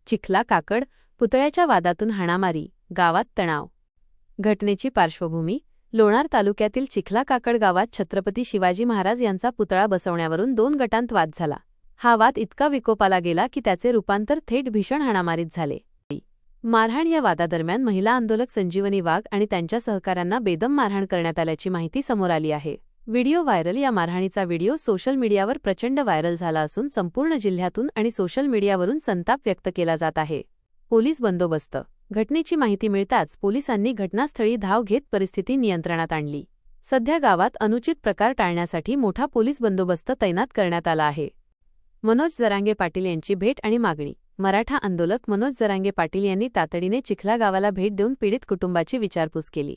चिखला काकड पुतळ्याच्या वादातून हाणामारी, गावात तणाव। घटनेची पार्श्वभूमी लोणार तालुक्यातील चिखला काकड गावात छत्रपती शिवाजी महाराज यांचा पुतळा बसवण्यावरून 2 गटांत वाद झाला। हा वाद इतका विकोपाला गेला की त्याचे रूपांतर थेट भीषण हाणामारीत झाले। मारहाण या वादादरम्यान महिला आंदोलक संजीवनी वाघ आणि त्यांच्या सहकाऱ्यांना बेदम मारहाण करण्यात आल्याची माहिती समोर आली आहे। Video viral. या मारहाणीचा व्हिडिओ सोशल मीडियावर प्रचंड व्हायरल झाला असून संपूर्ण जिल्ह्यातून आणि सोशल मीडियावरून संताप व्यक्त केला जात आहे। पोलीस बंदोबस्त। घटनेची माहिती मिळताच पोलिसांनी घटनास्थळी धाव घेत परिस्थिती नियंत्रणात आणली। सध्या गावात अनुचित प्रकार टाळण्यासाठी मोठा पोलीस बंदोबस्त तैनात करण्यात आला आहे। मनोज जरांगे पाटील यांची भेट आणि मागणी। मराठा आंदोलक मनोज जरांगे पाटील यांनी तातडीने चिखला गावाला भेट देऊन पीडित कुटुंबाची विचारपूस केली।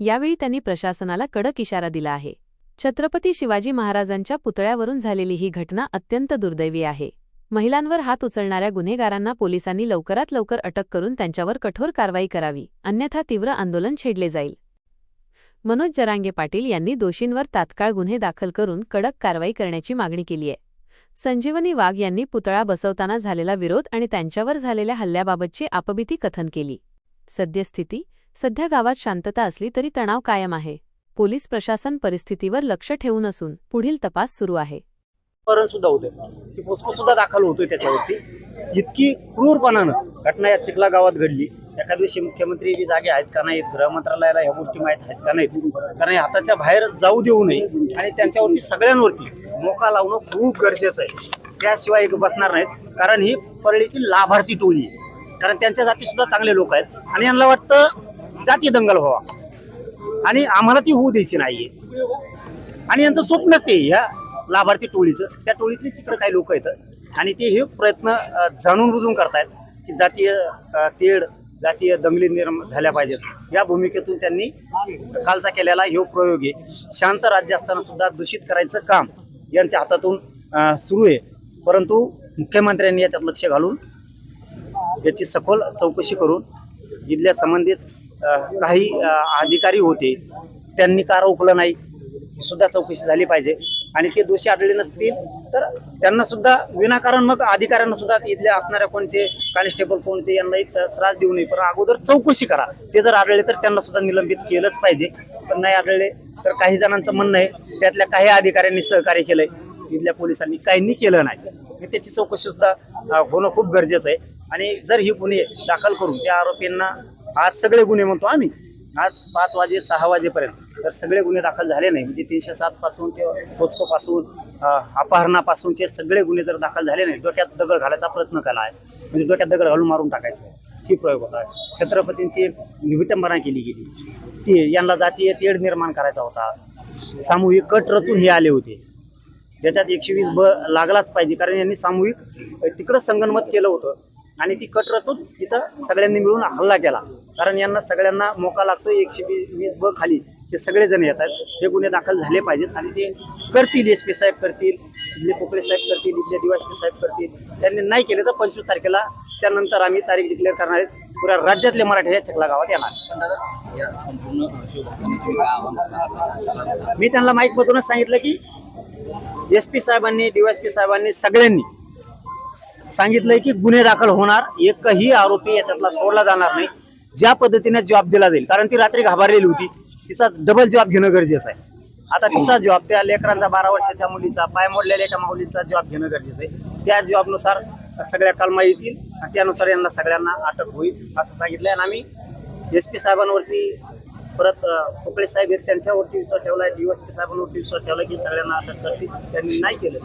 यावेळी त्यांनी प्रशासनाला कडक इशारा दिला आहे। छत्रपती शिवाजी महाराजांच्या पुतळ्यावरून झालेली ही घटना अत्यंत दुर्दैवी आहे। महिलांवर हात उचलणाऱ्या गुन्हेगारांना पोलिसांनी लवकरात लवकर अटक करून त्यांच्यावर कठोर कारवाई करावी, अन्यथा तीव्र आंदोलन छेडले जाईल। मनोज जरांगे पाटील यांनी दोषींवर तात्काळ गुन्हे दाखल करून कडक कारवाई करण्याची मागणी केली आहे। संजीवनी वाघ यांनी पुतळा बसवताना झालेला विरोध आणि त्यांच्यावर झालेल्या हल्ल्याबाबतची आपबीती कथन केली। सद्यस्थिती सध्या गावात शांतता असली तरी तणाव कायम आहे। पोलीस प्रशासन परिस्थितीवर लक्ष ठेवून असून पुढील तपास सुरू आहे। सुद्धा होते ती पोस्को सुद्धा दाखल होतोय त्याच्यावरती। इतकी क्रूरपणानं घटना या चिखला गावात घडली। एका दिवशी मुख्यमंत्री बी जागे आहेत का नाहीत, गृह मंत्रालयाला ह्या गोष्टी माहीत आहेत का नाहीत, कारण हाताच्या बाहेर जाऊ देऊ नये आणि त्यांच्यावरती सगळ्यांवरती मोका लावणं खूप गरजेचं आहे। त्याशिवाय बसणार नाहीत, कारण ही परळीची लाभार्थी टोळी आहे। कारण त्यांच्या जाती सुद्धा चांगले लोक आहेत आणि यांना वाटतं जाती दंगल व्हावा आणि आम्हाला ती होऊ द्यायची नाहीये आणि यांचं स्वप्नच ते ह्या लाभार्थी टोळीचं। त्या टोळीतले तिकडे काही लोक आहेत आणि ते हे प्रयत्न जाणून बुजून करतायत की जातीय तेढ, जातीय दंगली निर्माण झाल्या पाहिजेत। या भूमिकेतून त्यांनी कालचा केलेला हे प्रयोग आहे। शांत राज्य असताना सुद्धा दूषित करायचं काम यांच्या हातातून सुरू आहे, परंतु मुख्यमंत्र्यांनी याच्यात लक्ष घालून याची सखोल चौकशी करून इथल्या संबंधित काही अधिकारी होते त्यांनी का रोखलं नाही सुद्धा चौकशी झाली पाहिजे आणि ते दोषी आढळले नसतील तर त्यांना सुद्धा विनाकारण मग अधिकाऱ्यांना सुद्धा इथल्या असणाऱ्या कोणते कॉन्स्टेबल कोणते यांना त्रास देऊ नये, पण अगोदर चौकशी करा। ते जर आढळले तर त्यांना सुद्धा निलंबित केलंच पाहिजे, पण नाही आढळले तर काही जणांचं म्हणणं आहे त्यातल्या काही अधिकाऱ्यांनी सहकार्य केलंय, इथल्या पोलिसांनी काहींनी केलं नाही। त्याची चौकशी सुद्धा होणं खूप गरजेचं आहे आणि जर ही गुन्हे दाखल करून त्या आरोपींना आज सगळे गुन्हे म्हणतो आम्ही आज 5 वाजे 6 वाजेपर्यंत तर सगळे गुन्हे दाखल झाले नाही, म्हणजे 307 पासून ते पोस्को पासून अपहरणापासूनचे सगळे गुन्हे जर दाखल झाले नाही, डोक्यात दगड घालायचा प्रयत्न केला आहे, म्हणजे डोक्यात दगड घालून मारून टाकायचं ही प्रयोग होता। छत्रपतींची विटंबना केली गेली, ती यांना जातीय तेढ निर्माण करायचा होता। सामूहिक कट रचून हे आले होते, त्याच्यात 120 लागलाच पाहिजे, कारण यांनी सामूहिक तिकडं संगनमत केलं होतं आणि ती कट रचून तिथं सगळ्यांनी मिळून हल्ला केला, कारण यांना सगळ्यांना मोका लागतो। 120 खाली हे सगळेजण येतात। हे गुन्हे दाखल झाले पाहिजेत आणि ते करतील, SP साहेब करतील, इथले पोकळे साहेब करतील, इथले DYSP साहेब करतील। त्यांनी नाही केले तर 25 तारखेला त्यानंतर आम्ही तारीख डिक्लेअर करणार आहेत। पुऱ्या राज्यातले मराठी या चिखला गावात येणार। मी त्यांना माईक मधूनच सांगितलं की SP साहेबांनी DYSP साहेबांनी सगळ्यांनी सांगितलंय की गुन्हे दाखल होणार, एकही आरोपी याच्यातला सोडला जाणार नाही। ज्या पद्धतीने जॉब दिला जाईल, कारण ती रात्री घाबरलेली होती, तिचा डबल जॉब घेणं गरजेचं आहे। आता तिचा जॉब त्या लेकरांचा 12 वर्षाच्या मुलीचा पाय मोडलेल्या एका मुलीचा जॉब घेणं गरजेचं आहे। त्या जॉबनुसार सगळ्या कलमा येतील आणि त्यानुसार यांना सगळ्यांना अटक होईल असं सांगितलंय आणि आम्ही SP साहेबांवरती परत पोकळे साहेब आहेत त्यांच्यावरती विश्वास ठेवलाय, DYSP साहेबांवरती विश्वास ठेवला की सगळ्यांना अटक करतील। त्यांनी नाही केलं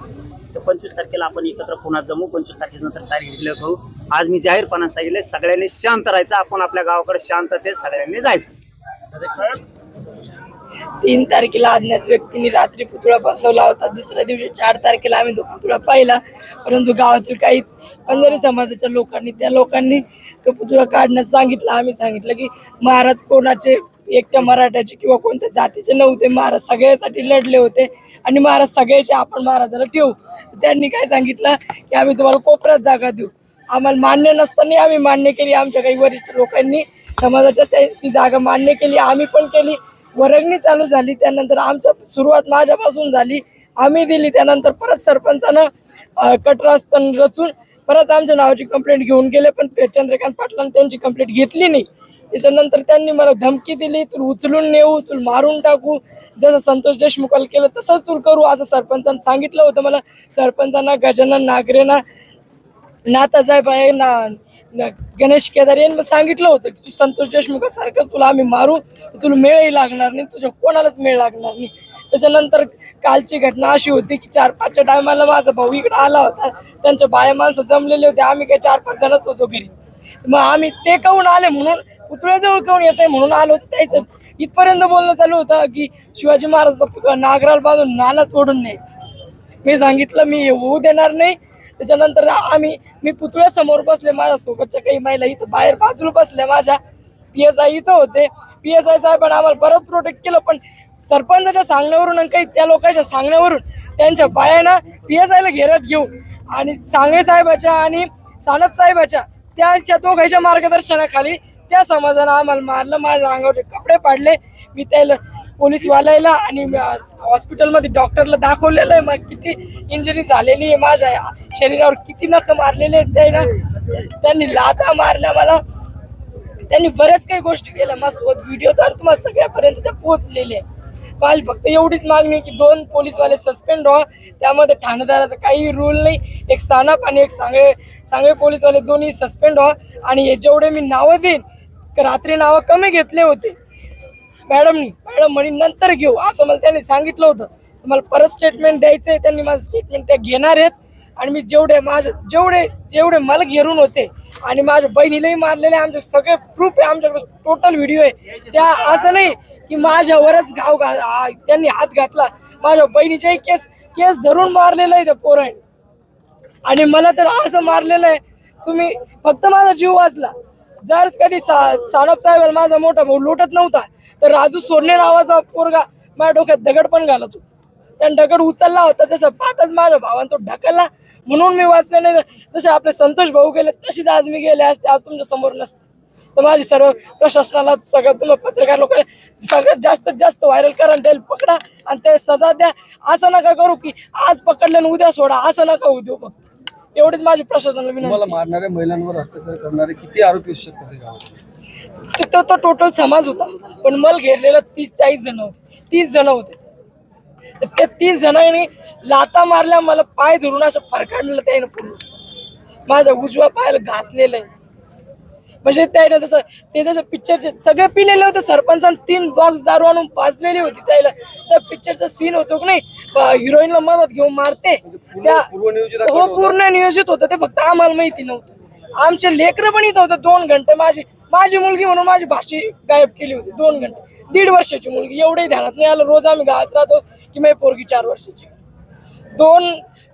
तर 25 तारखेला आपण एकत्र पुन्हा जमू। 25 तारखेनंतर तारीख डिक्लेअर करू। आज मी जाहीरपणाने सांगितले सगळ्यांनी शांत राहायचं, आपण आपल्या गावाकडे शांततेत सगळ्यांनी जायचं। 3 तारखेला अज्ञात व्यक्तींनी रात्री पुतळा बसवला होता। दुसऱ्या दिवशी 4 तारखेला आम्ही तो पुतळा पाहिला, परंतु गावातील काही पंजारी समाजाच्या लोकांनी त्या लोकांनी तो पुतळा काढण्यास सांगितलं। आम्ही सांगितलं की महाराज कोणाचे एकट्या मराठ्याचे किंवा कोणत्या जातीचे नव्हते, महाराज सगळ्यासाठी लढले होते आणि महाराज सगळ्याचे आपण महाराजाला ठेवू। त्यांनी काय सांगितलं की आम्ही तुम्हाला कोपऱ्यात जागा देऊ। आम्हाला मान्य नसताना आम्ही मान्य केली, आमच्या काही वरिष्ठ लोकांनी समाजाच्या ती जागा मान्य केली, आम्ही पण केली। वर्गणी चालू झाली, त्यानंतर आमच्या सुरुवात माझ्यापासून झाली, आम्ही दिली, त्यानंतर परत सरपंचानं कटरस्थान रचून परत आमच्या नावाची कंप्लेंट घेऊन गेले, पण चंद्रकांत पाटलांनी त्यांची कंप्लेंट घेतली नाही. त्याच्यानंतर त्यांनी मला धमकी दिली, तुला उचलून नेऊ, तुला मारून टाकू, जसं संतोष देशमुखाला केलं तसंच तुला करू, असं सरपंचांनी सांगितलं होतं मला. सरपंचांना, गजानन नागरेंना, नातासाहेब आहे ना, गणेश केदार यांनी सांगितलं होतं की तू संतोष देशमुखासारखंच तुला आम्ही मारू, तुला मेळही लागणार नाही, तुझ्या कोणालाच मेळ लागणार नाही. त्याच्यानंतर कालची घटना अशी होती की 4-5च्या टायमाला माझा भाऊ इकडे आला होता, त्यांच्या बाया माणसं जमलेले होते, आम्ही काही 4-5 जणच होतो घरी. मग आम्ही ते काहून आले म्हणून, पुतळ्याजवळ काहून येत आहे म्हणून आलो. त्याचं इथपर्यंत बोलणं चालू होतं की शिवाजी महाराजांचा नागराला बांधून नाला तोडून न्यायचा. मी सांगितलं मी होऊ देणार नाही. त्याच्यानंतर मी पुतळ्यासमोर बसले, माझ्या सोबतच्या काही महिला इथं बाहेर बाजूला बसल्या, माझ्या PSI इथं होते. PSI साहेबांनी आम्हाला परत प्रोटेक्ट केलं, पण सरपंचाच्या सांगण्यावरून आणि काही त्या लोकांच्या सांगण्यावरून त्यांच्या बायांना PSIला घेरत घेऊन आणि सांगळे साहेबाच्या आणि सानप साहेबाच्या त्यांच्या दोघांच्या मार्गदर्शनाखाली त्या समाजानं आम्हाला मारलं. माझ्या अंगावरचे कपडे पाडले. मी त्याला पोलीसवाल्याला आणि हॉस्पिटलमध्ये डॉक्टरला दाखवलेलं आहे मग किती इंजुरी झालेली आहे, माझ्या शरीरावर किती नख मारलेले आहेत. त्यांनी लाथा मारल्या मला, त्यांनी बऱ्याच काही गोष्टी केल्या माझ्यासोबत. व्हिडिओ तर तुम्हाला सगळ्यापर्यंत त्या पोहोचलेले आहे. माझी फक्त एवढीच मागणी की 2 पोलीसवाले सस्पेंड व्हा, त्यामध्ये ठाणेदाराचा काही रूल नाही. एक सानप आणि एक सांगळे पोलीसवाले दोन्ही सस्पेंड व्हा. आणि हे जेवढे मी नावं देईन, रात्री नावं कमी घेतले होते मॅडम म्हणे नंतर घेऊ, असं मला त्यांनी सांगितलं होतं. मला परत स्टेटमेंट द्यायचंय, त्यांनी माझं स्टेटमेंट त्या घेणार आहेत. आणि मी जेवढे मला घेरून होते आणि माझ्या बहिणीलाही मारलेले, आमचे सगळे प्रूफ आहे, आमच्याकडे टोटल व्हिडिओ आहे. त्या असं नाही की माझ्यावरच त्यांनी हात घातला, माझ्या बहिणीच्याही केस धरून मारलेलं आहे त्या पोराने. आणि मला तर असं मारलेलं आहे, तुम्ही फक्त माझा जीव वाचला. जर कधी सानप साहेब माझा मोठा भाऊ लुटत नव्हता तर राजू सोरणे नावाचा पोरगा माझ्या डोक्यात दगड पण घालत होता. त्याने दगड उचलला होता, जसं पाहतच माझ्या भावाने तो ढकलला म्हणून मी वाचले. नाही जसे आपले संतोष भाऊ गेले तशीच आज मी गेले असते, आज तुमच्या समोर नसते. तर माझी सर्व प्रशासनाला, सगळं तुम्हाला पत्रकार लोक सगळ्यात जास्त व्हायरल करा आणि त्याला पकडा आणि ते सजा द्या. असं नका करू की आज पकडलं आणि उद्या सोडा, असं नका होऊ देऊ. फक्त एवढीच माझी प्रशासनाला विनंती. मला मारणाऱ्या महिलांवर अत्याचार करणारे किती आरोपी असू शकतात? तो टोटल समाज होता, पण मला घेरलेला 30-40 जण होते, 30 जण होते. त्या 30 जणांनी लाता मारल्या, मला पाय धरून असं फरकाडलं त्यानं पूर्ण. माझ्या उजव्या पायाला घासलेलं आहे. म्हणजे त्यानं जसं पिक्चरचे सगळे पिलेले होते. सरपंचाने 3 बॉक्स दारू आणून पाजलेली होती त्याला. त्या पिक्चरचा सीन होतो की नाही, हिरोईनला मदत घेऊन मारते, त्या पूर्ण नियोजित होतं. ते फक्त आम्हाला माहिती नव्हतं. आमचे लेकरं पण इथं होतं. 2 घंटे माझी मुलगी म्हणून माझी भाषी गायब केली होती. 2 घंटे, 1.5 वर्षाची मुलगी, एवढंही ध्यानात नाही आलं. रोज आम्ही गावात राहतो की माझी पोरगी 4 वर्षाची.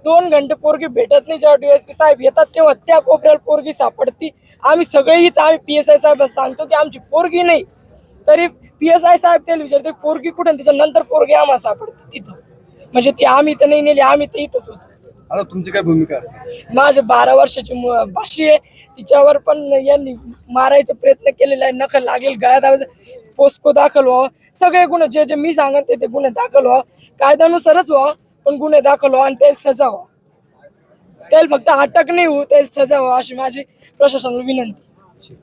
2 घंटे पोरगी भेटत नाही. जेव्हा DSP साहेब येतात तेव्हा त्या कोपऱ्याला पोरगी सापडती. आम्ही सगळे इथं, आम्ही PSI साहेब सांगतो की आमची पोरगी नाही, तरी PSI साहेब त्याला विचारते पोरगी कुठे, त्याच्यानंतर पोरगी आम्हाला सापडते तिथं. म्हणजे ती आम्ही तर नाही नेली, आम्ही तर इथंच होतो. आता तुमची काय भूमिका असते? माझ्या 12 वर्षाची भाषी आहे, तिच्यावर पण यांनी मारायचा प्रयत्न केलेला आहे. नखल लागेल, गळ्यात पोस्को दाखल व्हावं, सगळे गुन्हे जे मी सांगत ते गुन्हे दाखल व्हावं, कायद्यानुसारच व्हावं, पण गुन्हे दाखल व्हावं आणि त्याला सजा व्हावं. त्याला फक्त अटक नाही होऊ, त्याला सजा व्हावं अशी माझी प्रशासनाला विनंती.